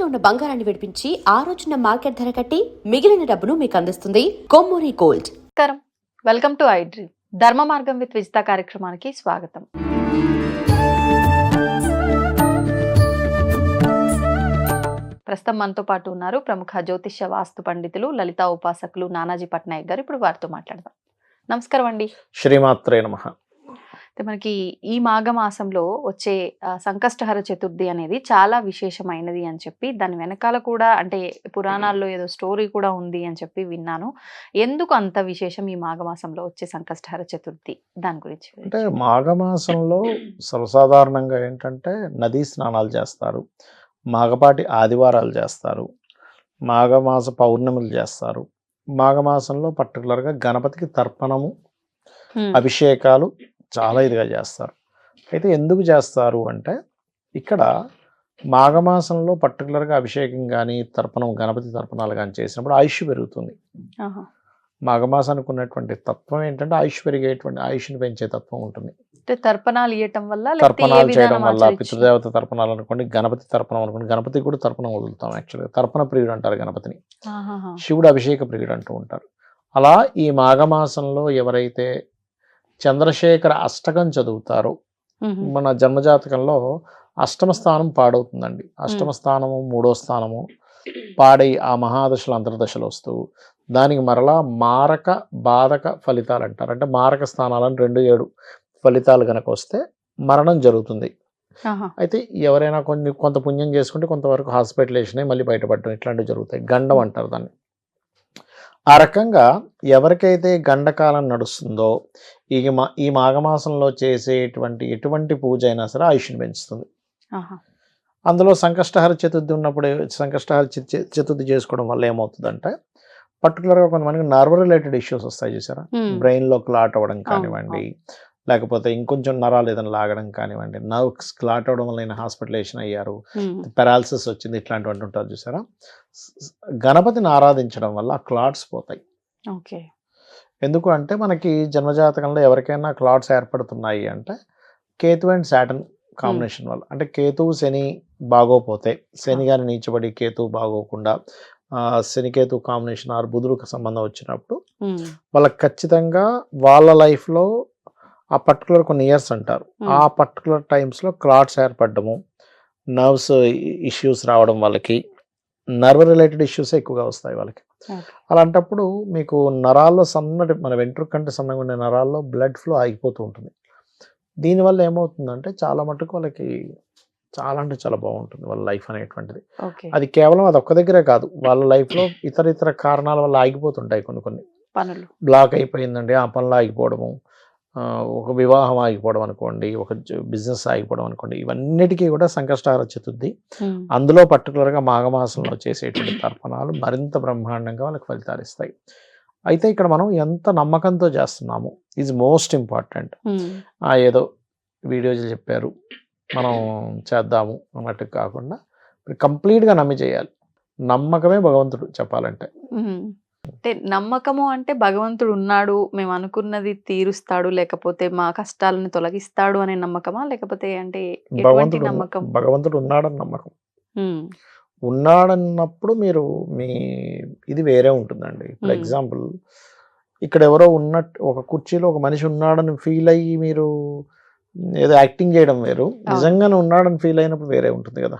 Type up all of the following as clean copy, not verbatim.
తాకట్టులో ఉన్న బంగారాన్ని విడిపించి ఆ రోజున మార్కెట్ ధర కట్టి మిగిలిన డబ్బును మీకు అందిస్తుంది కొమ్మూరి గోల్డ్. నమస్కారం, వెల్కమ్ టు ఐడ్రీమ్. ధర్మ మార్గం విత్ విజిత కార్యక్రమానికి స్వాగతం. ప్రస్తుతం మనతో పాటు ఉన్నారు ప్రముఖ జ్యోతిష్య వాస్తు పండితులు, లలితా ఉపాసకులు నానాజీ పట్నాయక్ గారు. ఇప్పుడు వారితో మాట్లాడదాం. నమస్కారం అండి. శ్రీమాత్రే నమః. మనకి ఈ మాఘమాసంలో వచ్చే సంకష్టహర చతుర్థి అనేది చాలా విశేషమైనది అని చెప్పి, దాని వెనకాల కూడా అంటే పురాణాల్లో ఏదో స్టోరీ కూడా ఉంది అని చెప్పి విన్నాను. ఎందుకు అంత విశేషం ఈ మాఘమాసంలో వచ్చే సంకష్టహర చతుర్థి? దాని గురించి అంటే మాఘమాసంలో సర్వసాధారణంగా ఏంటంటే నదీ స్నానాలు చేస్తారు, మాఘపాటి ఆదివారాలు చేస్తారు, మాఘమాస పౌర్ణములు చేస్తారు. మాఘమాసంలో పర్టికులర్గా గణపతికి తర్పణము, అభిషేకాలు చాలా ఇదిగా చేస్తారు. అయితే ఎందుకు చేస్తారు అంటే, ఇక్కడ మాఘమాసంలో పర్టికులర్గా అభిషేకం కానీ తర్పణం, గణపతి తర్పణాలు కానీ చేసినప్పుడు ఆయుష్ పెరుగుతుంది. మాఘమాసానికి ఉన్నటువంటి తత్వం ఏంటంటే ఆయుష్ పెరిగేటువంటి, ఆయుష్ని పెంచే తత్వం ఉంటుంది. తర్పణాలు ఇవ్వటం వల్ల, తర్పణాలు చేయడం వల్ల, పితృదేవత తర్పణాలు అనుకోండి, గణపతి తర్పణం అనుకోండి. గణపతికి కూడా తర్పణం వదులుతాం. యాక్చువల్గా తర్పణ ప్రియుడు అంటారు గణపతిని, శివుడు అభిషేక ప్రియుడు అంటూ ఉంటారు. అలా ఈ మాఘమాసంలో ఎవరైతే చంద్రశేఖర అష్టకం చదువుతారో, మన జన్మజాతకంలో అష్టమ స్థానం పాడవుతుందండి. అష్టమ స్థానము, మూడో స్థానము పాడై ఆ మహాదశలు అంతర్దశలు వస్తూ దానికి మరలా మారక బాధక ఫలితాలు అంటారు. అంటే మారక స్థానాలను 2-7 ఫలితాలు కనుక వస్తే మరణం జరుగుతుంది. అయితే ఎవరైనా కొంత పుణ్యం చేసుకుంటే కొంతవరకు హాస్పిటలైజేషన్ అయ్యి మళ్ళీ బయటపడడం, ఇట్లాంటివి జరుగుతాయి. గండం అంటారు దాన్ని. ఆ రకంగా ఎవరికైతే గండకాలం నడుస్తుందో ఈ మాఘమాసంలో చేసేటువంటి ఎటువంటి పూజ అయినా సరే ఆయుష్ని పెంచుతుంది. అందులో సంకష్టహర చతుర్థి ఉన్నప్పుడు, సంకష్టహర చతుర్థి చేసుకోవడం వల్ల ఏమవుతుందంటే, పర్టికులర్గా కొంతమందికి నర్వ్ రిలేటెడ్ ఇష్యూస్ వస్తాయి చూసారా, బ్రెయిన్లో క్లాట్ అవ్వడం కానివ్వండి, లేకపోతే ఇంకొంచెం నరాలు ఏదైనా లాగడం కానివ్వండి, నర్వ్స్ క్లాట్ అవ్వడం వల్ల ఆయన హాస్పిటలైజేషన్ అయ్యారు, పెరాలసిస్ వచ్చింది, ఇట్లాంటివి ఉంటారు చూసారా. గణపతిని ఆరాధించడం వల్ల ఆ క్లాట్స్ పోతాయి. ఓకే. ఎందుకు అంటే మనకి జన్మజాతకంలో ఎవరికైనా క్లాట్స్ ఏర్పడుతున్నాయి అంటే కేతు అండ్ సాటర్న్ కాంబినేషన్ వల్ల. అంటే కేతువు శని బాగోపోతే, శని గారి నీచబడి కేతువు బాగోకుండా, శనికేతు కాంబినేషన్ ఆర్ బుధుడికి సంబంధం వచ్చినప్పుడు వాళ్ళకి ఖచ్చితంగా వాళ్ళ లైఫ్లో ఆ పర్టికులర్ కొన్ని ఇయర్స్ అంటారు, ఆ పర్టికులర్ టైమ్స్లో క్లాట్స్ ఏర్పడము, నర్వ్స్ ఇష్యూస్ రావడం, వాళ్ళకి నర్వ్ రిలేటెడ్ ఇష్యూస్ ఎక్కువగా వస్తాయి వాళ్ళకి. అలాంటప్పుడు మీకు నరాల్లో సన్నటి, మన వెంట్రుక కంటే సన్నగా ఉండే నరాల్లో బ్లడ్ ఫ్లో ఆగిపోతూ ఉంటుంది. దీనివల్ల ఏమవుతుందంటే చాలా మటుకు వాళ్ళకి చాలా అంటే చాలా బాగుంటుంది వాళ్ళ లైఫ్ అనేటువంటిది. అది కేవలం అది ఒక్క దగ్గరే కాదు, వాళ్ళ లైఫ్లో ఇతర కారణాల వల్ల ఆగిపోతుంటాయి. కొన్ని పనులు బ్లాక్ అయిపోయిందండి, ఆ పనులు ఆగిపోవడము, ఒక వివాహం ఆగిపోవడం అనుకోండి, ఒక బిజినెస్ ఆగిపోవడం అనుకోండి, ఇవన్నిటికీ కూడా సంకష్టహర చతుర్థి. అందులో పర్టికులర్గా మాఘమాసంలో చేసేటువంటి తర్పణాలు మరింత బ్రహ్మాండంగా వాళ్ళకి ఫలితాలు ఇస్తాయి. అయితే ఇక్కడ మనం ఎంత నమ్మకంతో చేస్తున్నాము ఈజ్ మోస్ట్ ఇంపార్టెంట్. ఏదో వీడియోలు చెప్పారు మనం చేద్దాము అన్నట్టు కాకుండా కంప్లీట్గా నమ్మి చేయాలి. నమ్మకమే భగవంతుడు చెప్పాలంటే. అంటే నమ్మకము అంటే భగవంతుడు ఉన్నాడు, మేము అనుకున్నది తీరుస్తాడు, లేకపోతే మా కష్టాలను తొలగిస్తాడు అనే నమ్మకమా, లేకపోతే అంటే ఎటువంటి నమ్మకం? భగవంతుడు ఉన్నాడని నమ్మకం. ఉన్నాడన్నప్పుడు మీరు మీ ఇది వేరే ఉంటుందండి. ఇప్పుడు ఎగ్జాంపుల్, ఇక్కడ ఎవరో ఉన్నట్టు ఒక కుర్చీలో ఒక మనిషి ఉన్నాడని ఫీల్ అయ్యి మీరు ఏదో యాక్టింగ్ చేయడం వేరు, నిజంగానే ఉన్నాడని ఫీల్ అయినప్పుడు వేరే ఉంటుంది కదా.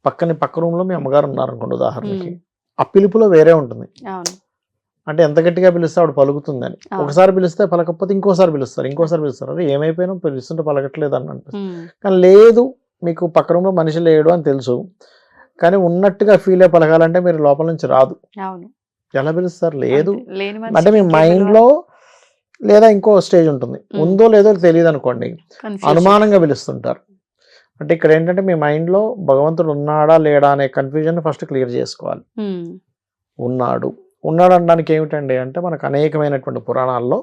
పక్క రూమ్లో మీ అమ్మగారు ఉన్నారనుకోండి ఉదాహరణకి, ఆ పిలుపులో వేరే ఉంటుంది. అంటే ఎంత గట్టిగా పిలిస్తే ఆవిడ పలుకుతుందని. ఒకసారి పిలిస్తే పలకపోతే ఇంకోసారి పిలుస్తారు, అదే ఏమైపోయినా పిలుస్తుంటే పలకట్లేదు అని అనిపిస్తుంది. కానీ లేదు, మీకు పక్క రూమ్లో మనిషి లేడు అని తెలుసు, కానీ ఉన్నట్టుగా ఫీల్ అయ్యి పలకాలంటే మీరు లోపల నుంచి రాదు. ఎలా పిలుస్తారు? లేదు అంటే మీ మైండ్లో లేదా ఇంకో స్టేజ్ ఉంటుంది, ఉందో లేదో తెలియదు అనుకోండి, అనుమానంగా పిలుస్తుంటారు. అంటే ఇక్కడ ఏంటంటే మీ మైండ్లో భగవంతుడు ఉన్నాడా లేడా అనే కన్ఫ్యూజన్ ఫస్ట్ క్లియర్ చేసుకోవాలి. ఉన్నాడు అనడానికి ఏమిటండి అంటే, మనకు అనేకమైనటువంటి పురాణాల్లో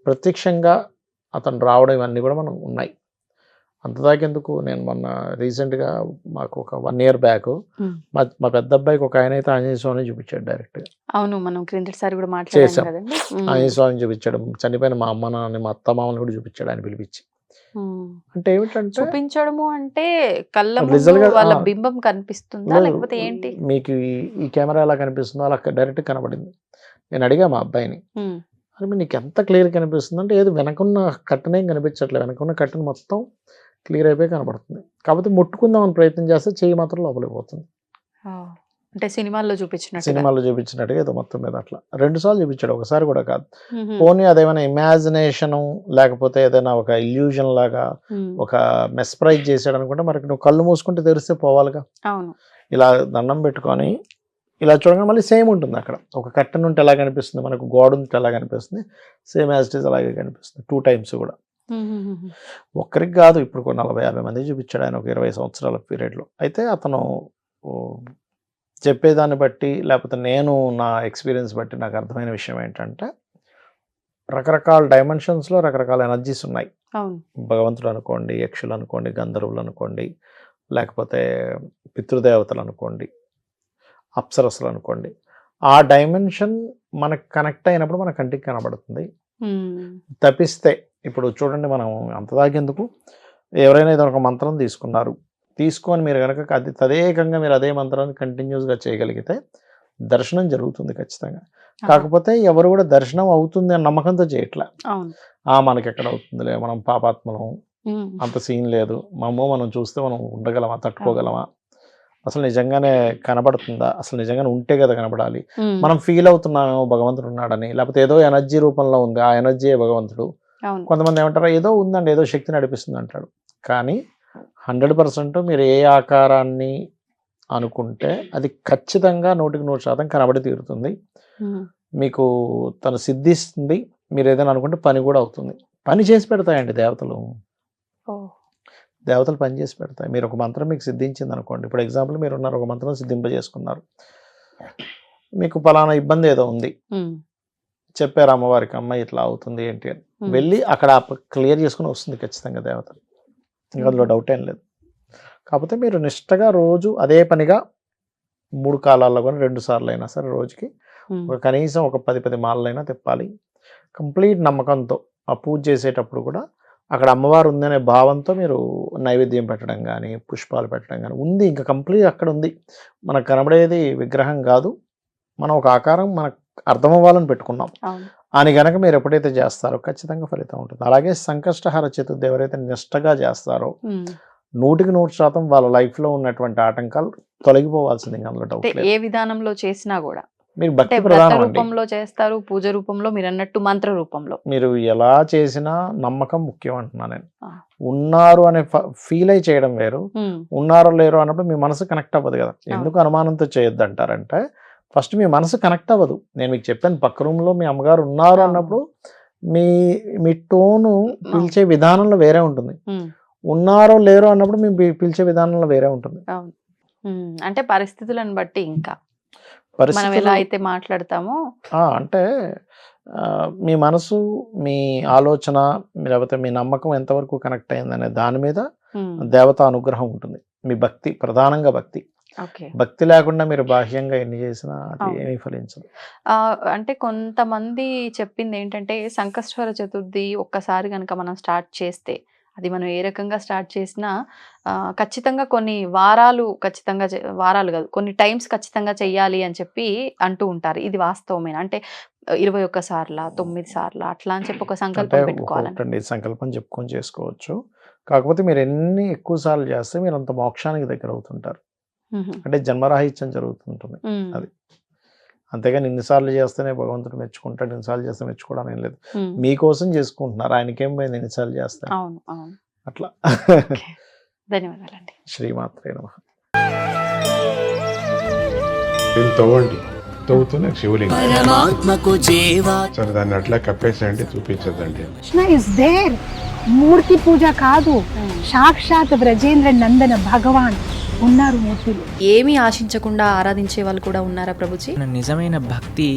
ప్రత్యక్షంగా అతను రావడం ఇవన్నీ కూడా మనం ఉన్నాయి. అంతదాకెందుకు, నేను మొన్న రీసెంట్గా మాకు ఒక 1 year బ్యాక్ మా పెద్ద అబ్బాయికి ఒక ఆయన అయితే ఆంజనేయ స్వామిని చూపించాడు డైరెక్ట్గా. అవును, మనం క్రిందటిసారి కూడా మాట్లాడాం. ఆంజనేయ స్వామిని చూపించడం, చనిపోయిన మా అమ్మ నాన్న, మా అత్త మామని కూడా చూపించాడు ఆయన పిలిపించి. అంటే ఏమిటంటే చూపించడము అంటే కళ్ళ Visual గా, వాళ్ళ ఆ. బింబం కనిపిస్తుందా లేదు, లేకపోతే ఏంటి? మీకు ఈ కెమెరా ఎలా కనిపిస్తుందో అలా డైరెక్ట్ కనబడింది. నేను అడిగా మా అబ్బాయిని, అరే నీకు ఎంత క్లియర్ కనిపిస్తుంది అంటే, ఏది వెనకున్న కట్టనేం కనిపించట్లేదు, వెనకున్న కట్టను మొత్తం క్లియర్ అయిపోయి కనబడుతుంది. కాకపోతే ముట్టుకుందామని ప్రయత్నం చేస్తే చెయ్యి మాత్రం లోపలికి పోతుంది. అంటే సినిమాల్లో చూపించినట్టు. సినిమాలో చూపించినట్టుగా ఏదో మొత్తం మీద అట్లా 2 సార్లు చూపించాడు, ఒకసారి కూడా కాదు. పోనీ అదేమైనా ఇమాజినేషన్ లేకపోతే ఏదైనా ఒక ఇల్యూజన్ లాగా ఒక మెస్ప్రైజ్ చేశాడు అనుకుంటే, మరి నువ్వు కళ్ళు మూసుకుంటే తెరిస్తే పోవాలిగా. అవును. ఇలా దండం పెట్టుకొని ఇలా చూడగానే మళ్ళీ సేమ్ ఉంటుంది అక్కడ. ఒక కట్టెన్ ఉంటే ఎలా కనిపిస్తుంది, మనకు గోడ ఉంటే ఎలా కనిపిస్తుంది, సేమ్ యాజ్ ఇట్ ఈస్ అలాగే కనిపిస్తుంది 2 times కూడా. ఒక్కరికి కాదు, ఇప్పుడు 40-50 మంది చూపించాడు ఆయన ఒక 20 సంవత్సరాల పీరియడ్లో. అయితే అతను చెప్పేదాన్ని బట్టి లేకపోతే నేను నా ఎక్స్పీరియన్స్ బట్టి నాకు అర్థమైన విషయం ఏంటంటే, రకరకాల డైమెన్షన్స్లో రకరకాల ఎనర్జీస్ ఉన్నాయి. భగవంతుడు అనుకోండి, యక్షులు అనుకోండి, గంధర్వులు అనుకోండి, లేకపోతే పితృదేవతలు అనుకోండి, అప్సరస్సులు అనుకోండి. ఆ డైమెన్షన్ మనకు కనెక్ట్ అయినప్పుడు మన కంటికి కనబడుతుంది. తప్పిస్తే ఇప్పుడు చూడండి, మనం అంత దాకెందుకు, ఎవరైనా ఏదో ఒక మంత్రం తీసుకొని మీరు కనుక అది తదేకంగా మీరు అదే మంత్రాన్ని కంటిన్యూస్గా చేయగలిగితే దర్శనం జరుగుతుంది ఖచ్చితంగా. కాకపోతే ఎవరు కూడా దర్శనం అవుతుంది అని నమ్మకంతో చేయట్లే. మనకి ఎక్కడ అవుతుందిలే, మనం పాపాత్మలం, అంత సీన్ లేదు, మనం చూస్తే మనం ఉండగలమా, తట్టుకోగలమా, అసలు నిజంగానే కనబడుతుందా, అసలు నిజంగానే ఉంటే కదా కనబడాలి, మనం ఫీల్ అవుతున్నామేమో భగవంతుడు ఉన్నాడని, లేకపోతే ఏదో ఎనర్జీ రూపంలో ఉంది, ఆ ఎనర్జీయే భగవంతుడు. కొంతమంది ఏమంటారు, ఏదో ఉందండి, ఏదో శక్తి నడిపిస్తుంది అంటాడు. కానీ 100% మీరు ఏ ఆకారాన్ని అనుకుంటే అది ఖచ్చితంగా 100% కనబడి తీరుతుంది. మీకు తను సిద్ధిస్తుంది. మీరు ఏదైనా అనుకుంటే పని కూడా అవుతుంది. పని చేసి పెడతాయండి దేవతలు. దేవతలు పని చేసి పెడతాయి. మీరు ఒక మంత్రం మీకు సిద్ధించింది అనుకోండి, ఇప్పుడు ఎగ్జాంపుల్ మీరు ఉన్నారు, ఒక మంత్రం సిద్ధింపజేసుకున్నారు, మీకు పలానా ఇబ్బంది ఏదో ఉంది, చెప్పారు అమ్మవారికి, అమ్మాయి ఇట్లా అవుతుంది ఏంటి అని, వెళ్ళి అక్కడ క్లియర్ చేసుకుని వస్తుంది ఖచ్చితంగా దేవతలు. ఇంకా అందులో డౌట్ ఏం లేదు. కాకపోతే మీరు నిష్టగా రోజు అదే పనిగా 3 కాలాల్లో కానీ 2 సార్లు అయినా సరే రోజుకి కనీసం ఒక 10 మాలలైనా తిప్పాలి. కంప్లీట్ నమ్మకంతో ఆ పూజ చేసేటప్పుడు కూడా అక్కడ అమ్మవారు ఉందనే భావంతో మీరు నైవేద్యం పెట్టడం కానీ, పుష్పాలు పెట్టడం కానీ ఉంది. ఇంకా కంప్లీట్ అక్కడ ఉంది. మనకు కనబడేది విగ్రహం కాదు, మనం ఒక ఆకారం మనకు అర్థం అవ్వాలని పెట్టుకున్నాం అని కనుక మీరు ఎప్పుడైతే చేస్తారో ఖచ్చితంగా ఫలితం ఉంటుంది. అలాగే సంకష్టహర చతుర్థి ఎవరైతే నిష్టగా చేస్తారో 100% వాళ్ళ లైఫ్లో ఉన్నటువంటి ఆటంకాలు తొలగిపోవాల్సింది. అందులో డౌట్ లేదు. ఏ విధానంలో చేసినా కూడా మీరు భక్తి ప్రధానం రూపంలో చేస్తారు, పూజ రూపంలో, మీరు అన్నట్టు మంత్ర రూపంలో, మీరు ఎలా చేసినా నమ్మకం ముఖ్యం అంటున్నా నేను. ఉన్నారు అనే ఫీల్ అయి చేయడం వేరు, ఉన్నారో లేరో అన్నప్పుడు మీ మనసు కనెక్ట్ అవ్వదు కదా. ఎందుకు అనుమానంతో చేయొద్దు అంటారంటే, ఫస్ట్ మీ మనసు కనెక్ట్ అవ్వదు. నేను మీకు చెప్పాను, పక్క రూమ్లో మీ అమ్మగారు ఉన్నారు అన్నప్పుడు మీ టోను పిలిచే విధానంలో వేరే ఉంటుంది. ఉన్నారో లేరో అన్నప్పుడు మీ పిలిచే విధానంలో వేరే ఉంటుంది. అంటే పరిస్థితులను బట్టి ఇంకా మనం ఎలా అయితే మాట్లాడతామో, అంటే మీ మనసు, మీ ఆలోచన, లేకపోతే మీ నమ్మకం ఎంతవరకు కనెక్ట్ అయిందనే దాని మీద దేవత అనుగ్రహం ఉంటుంది. మీ భక్తి, ప్రధానంగా భక్తి. భక్తి లేకుండా మీరు బాహ్యంగా ఎన్ని చేసినా అది ఏమీ ఫలించదు. అంటే కొంతమంది చెప్పింది ఏంటంటే, సంకష్టహర చతుర్థి ఒక్కసారి కనుక మనం స్టార్ట్ చేస్తే, అది మనం ఏ రకంగా స్టార్ట్ చేసినా ఖచ్చితంగా కొన్ని వారాలు, వారాలు కాదు, కొన్ని టైమ్స్ ఖచ్చితంగా చెయ్యాలి అని చెప్పి అంటూ ఉంటారు. ఇది వాస్తవమేనా? అంటే 21 సార్ల, 9 సార్ల అట్లా అని చెప్పి ఒక సంకల్పం పెట్టుకోవాలండి. సంకల్పం చెప్పుకొని చేసుకోవచ్చు. కాకపోతే మీరు ఎన్ని ఎక్కువ సార్లు చేస్తే మీరు అంత మోక్షానికి దగ్గర అవుతుంటారు. అంటే జన్మరాహిత్యం జరుగుతుంటుంది అది. అంతేగాని ఇన్నిసార్లు చేస్తేనే భగవంతుడు మెచ్చుకుంటాడు, ఇన్నిసార్లు చేస్తే మెచ్చుకోవడం ఏం లేదు. మీకోసం చేసుకుంటున్నారు, ఆయనకేం పోయింది ఎన్నిసార్లు చేస్తారు అట్లా. ధన్యవాదాలండి. శ్రీమాత్రే నమః. తవ్వుతూనే శివలింగం. సరే, దాన్ని అట్లా కప్పేసేయండి, చూపించదండి. Krishna is there. మూర్తి పూజ కాదు, సాక్షాత్ బ్రజేంద్ర నందన భగవాన్ ఉన్నారు మూర్తిలో. ఏమీ ఆశించకుండా ఆరాధించే వాళ్ళు కూడా ఉన్నారా ప్రభుజీ? నిజమైన భక్తి